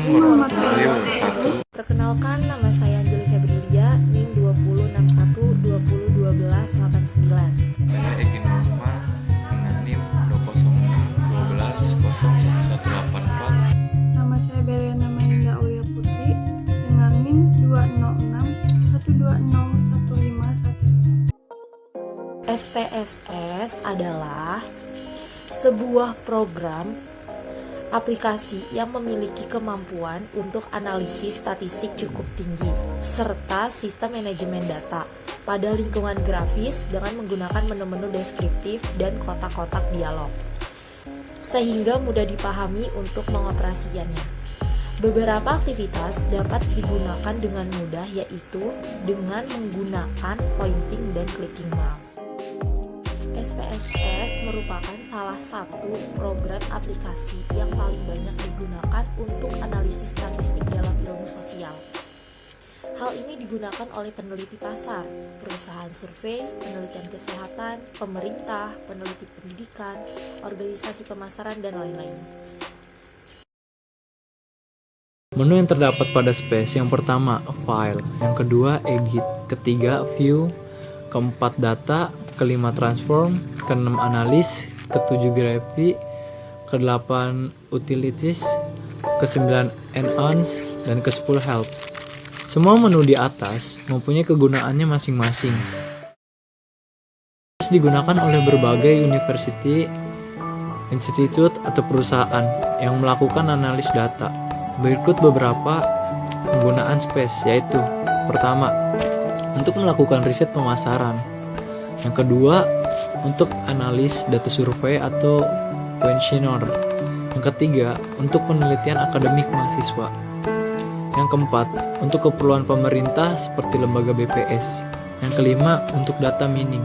Assalamualaikum warahmatullahi wabarakatuh. Perkenalkan, nama saya Angelika Berlia, NIM 2061201289. Saya Egi Nurma dengan NIM 20612011184. Nama saya Beliana Mainda Aulia Putri dengan NIM 20612011511. SPSS adalah sebuah program aplikasi yang memiliki kemampuan untuk analisis statistik cukup tinggi, serta sistem manajemen data pada lingkungan grafis dengan menggunakan menu-menu deskriptif dan kotak-kotak dialog, sehingga mudah dipahami untuk mengoperasikannya. Beberapa aktivitas dapat digunakan dengan mudah, yaitu dengan menggunakan pointing dan clicking mouse. SPSS merupakan salah satu program aplikasi yang paling banyak digunakan untuk analisis statistik dalam ilmu sosial. Hal ini digunakan oleh peneliti pasar, perusahaan survei, penelitian kesehatan, pemerintah, peneliti pendidikan, organisasi pemasaran, dan lain-lain. Menu yang terdapat pada space yang pertama, file, yang kedua, edit, ketiga, view, keempat, data, kelima, transform, keenam, analis, ketujuh, graphy, kedelapan, utilities, kesembilan, enhance, dan kesepuluh, help. Semua menu di atas mempunyai kegunaannya masing-masing. Digunakan oleh berbagai university, institute, atau perusahaan yang melakukan analis data. Berikut beberapa penggunaan space, yaitu pertama, untuk melakukan riset pemasaran. Yang kedua, untuk analis data survei atau questionnaire. Yang ketiga, untuk penelitian akademik mahasiswa. Yang keempat, untuk keperluan pemerintah seperti lembaga BPS. Yang kelima, untuk data mining.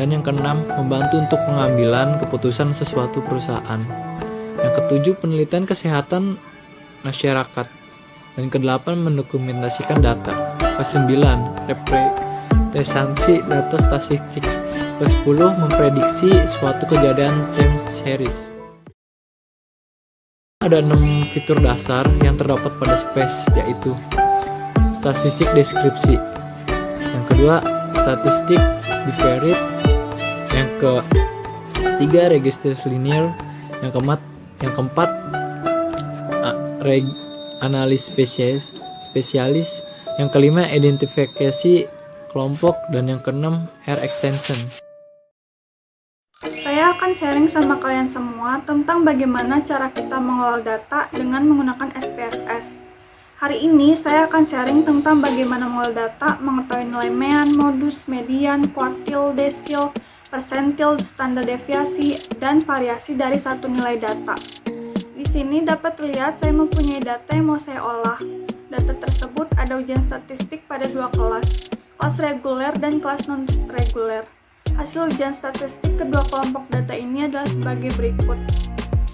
Dan yang keenam, membantu untuk pengambilan keputusan sesuatu perusahaan. Yang ketujuh, penelitian kesehatan masyarakat. Dan kedelapan, mendokumentasikan data. Kesembilan, representasi data statistik. Kesepuluh, memprediksi suatu kejadian time series. Ada 6 fitur dasar yang terdapat pada space, yaitu statistik deskripsi. Yang kedua, statistik divariate. Yang ketiga, register linear. Yang keempat, analis spesialis. Yang kelima, identifikasi kelompok. Dan yang keenam, R extension. Saya akan sharing sama kalian semua tentang bagaimana cara kita mengolah data dengan menggunakan SPSS. Hari ini saya akan sharing tentang bagaimana mengolah data, mengetahui nilai mean, modus, median, kuartil, desil, persentil, standar deviasi, dan variasi dari satu nilai data. Di sini dapat terlihat saya mempunyai data yang mau saya olah. Data tersebut ada ujian statistik pada dua kelas reguler dan kelas non-reguler. Hasil ujian statistik kedua kelompok data ini adalah sebagai berikut.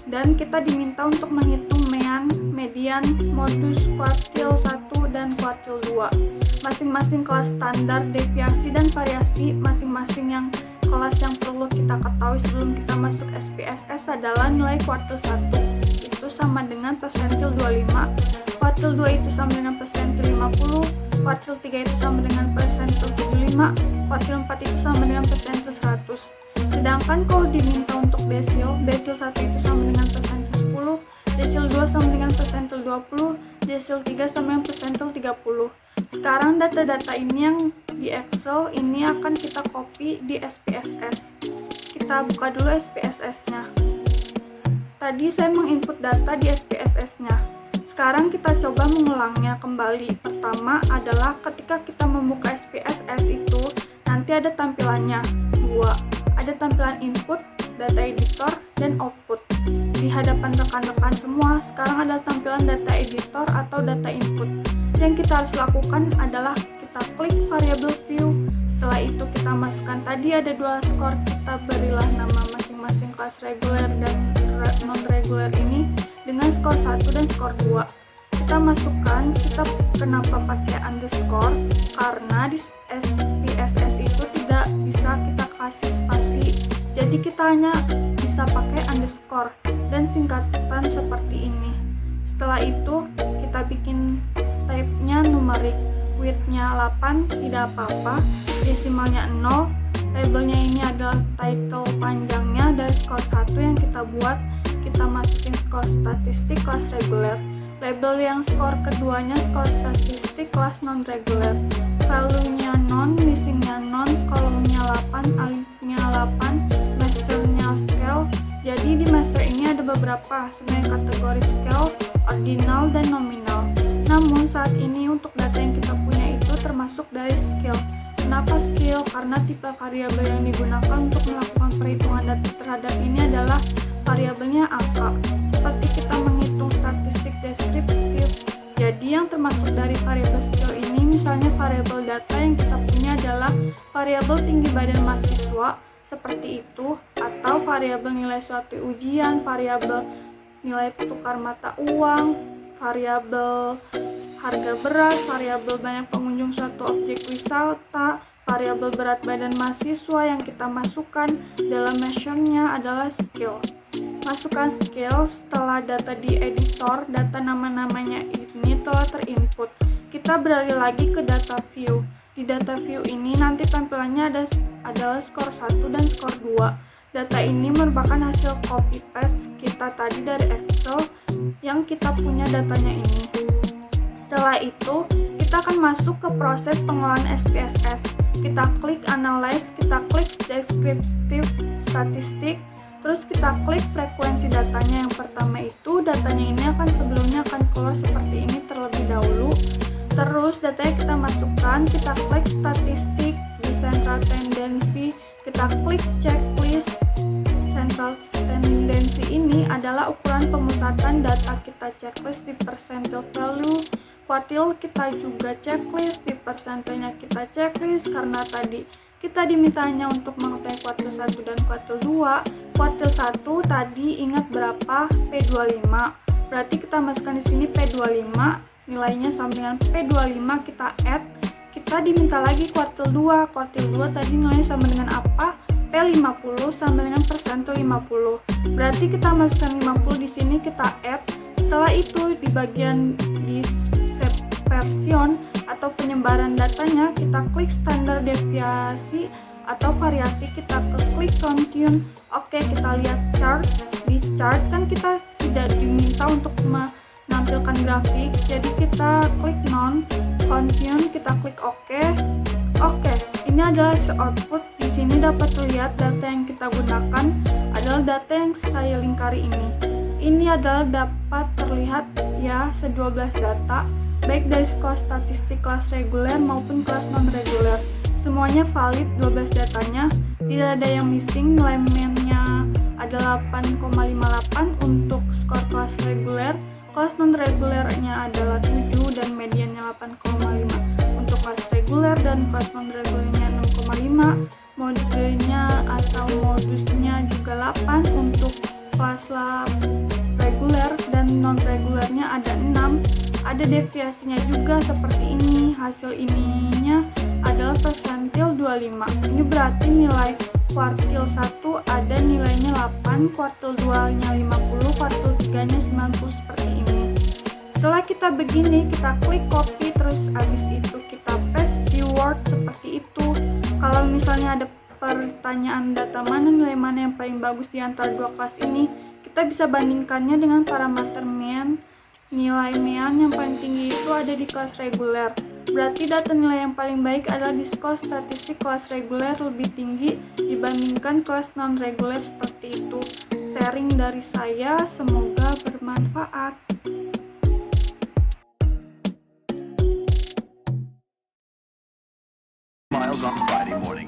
Dan kita diminta untuk menghitung mean, median, modus, kuartil 1 dan kuartil 2. Masing-masing kelas standar, deviasi, dan variasi masing-masing yang kelas yang perlu kita ketahui sebelum kita masuk SPSS adalah nilai kuartil 1 itu sama dengan persentil 25, kuartil 2 itu sama dengan persentil 50, kuartil 3 itu sama dengan persentil 75, kuartil 4 itu sama dengan persentil 100. Sedangkan kalau diminta untuk desil 1 itu sama dengan persentil 10, desil 2 sama dengan persentil 20, desil 3 sama dengan persentil 30. Sekarang data-data ini yang di Excel ini akan kita copy di SPSS. Kita buka dulu SPSS-nya. Tadi saya menginput data di SPSS-nya. Sekarang kita coba mengulangnya kembali. Pertama adalah ketika kita membuka SPSS itu nanti ada tampilannya dua. Ada tampilan input, data editor, dan output. Di hadapan rekan-rekan semua, sekarang adalah tampilan data editor atau data input. Yang kita harus lakukan adalah kita klik variable view. Setelah itu kita masukkan tadi ada dua skor, kita berilah nama masing-masing kelas reguler dan non-reguler ini dengan skor 1 dan skor 2. Kita masukkan, kita kenapa pakai underscore, karena di SPSS itu tidak bisa kita kasih spasi, jadi kita hanya bisa pakai underscore dan singkatan seperti ini. Setelah itu masukin type-nya numerik, width-nya 8, tidak apa-apa, desimalnya 0, labelnya ini adalah title panjangnya dari skor 1 yang kita buat, kita masukin skor statistik kelas reguler, label yang skor keduanya skor statistik kelas non-reguler, value-nya non, missing-nya non, kolomnya 8, alifnya 8, master-nya scale. Jadi di master ini ada beberapa sebenarnya kategori scale, ordinal, dan nominal. Namun saat ini untuk data yang kita punya itu termasuk dari scale. Kenapa scale? Karena tipe variabel yang digunakan untuk melakukan perhitungan data terhadap ini adalah variabelnya angka. Seperti kita menghitung statistik deskriptif. Jadi yang termasuk dari variabel scale ini misalnya variabel data yang kita punya adalah variabel tinggi badan mahasiswa seperti itu, atau variabel nilai suatu ujian, variabel nilai tukar mata uang, variabel harga beras, variabel banyak pengunjung suatu objek wisata, variabel berat badan mahasiswa yang kita masukkan dalam measure-nya adalah scale. Masukkan scale setelah data di editor, data nama-namanya ini telah terinput. Kita beralih lagi ke data view. Di data view ini nanti tampilannya adalah skor 1 dan skor 2. Data ini merupakan hasil copy paste kita tadi dari Excel yang kita punya datanya ini. Setelah itu, kita akan masuk ke proses pengolahan SPSS. Kita klik analyze, kita klik descriptive statistik, terus kita klik frekuensi datanya. Yang pertama itu datanya ini sebelumnya akan keluar seperti ini terlebih dahulu. Terus datanya kita masukkan, kita klik statistik di central tendency, kita klik checklist. Central tendency ini adalah ukuran pemusatan data kita checklist di percentile value. Quartile kita juga checklist, di persentilenya kita checklist karena tadi kita dimintanya untuk mengetahui quartile 1 dan quartile 2. Quartile 1 tadi ingat berapa? P25. Berarti kita masukkan di sini P25. Nilainya sama dengan P25, kita add, kita diminta lagi quartile 2. Quartile 2 tadi nilainya sama dengan apa? P50 sama dengan persentil 50. Berarti kita masukkan 50 di sini, kita add. Setelah itu di bagian di separation atau penyebaran datanya, kita klik standar deviasi atau variasi, kita klik continue. Oke, kita lihat chart. Di chart kan kita tidak diminta untuk menampilkan grafik, jadi kita klik non, continue, kita klik OK. Oke, ini adalah hasil output. Di sini dapat terlihat data yang kita gunakan adalah data yang saya lingkari ini. Ini adalah dapat terlihat ya se-12 data, baik dari skor statistik kelas reguler maupun kelas non-reguler. Semuanya valid 12 datanya, tidak ada yang missing. Nilai mean-nya ada 8,58 untuk skor kelas reguler. Kelas non-regulernya adalah 7 dan mediannya 8,5 untuk kelas reguler, dan kelas non-regulernya 6,5. Modenya atau modusnya juga 8 untuk kelas reguler, dan non-regulernya ada 6. Ada deviasinya juga seperti ini. Hasil ininya adalah persentil 25. Ini berarti nilai kuartil 1 ada nilainya 8, kuartil 2 nya 50, kuartil 3 nya 90 seperti ini. Setelah kita begini, kita klik copy, terus habis itu kita paste di Word seperti itu. Kalau misalnya ada pertanyaan data mana, nilai mana yang paling bagus di antara dua kelas ini, kita bisa bandingkannya dengan parameter mean. Nilai mean yang paling tinggi itu ada di kelas reguler. Berarti data nilai yang paling baik adalah di skor statistik kelas reguler lebih tinggi dibandingkan kelas non-reguler seperti itu. Sharing dari saya, semoga bermanfaat. Miles on Friday morning.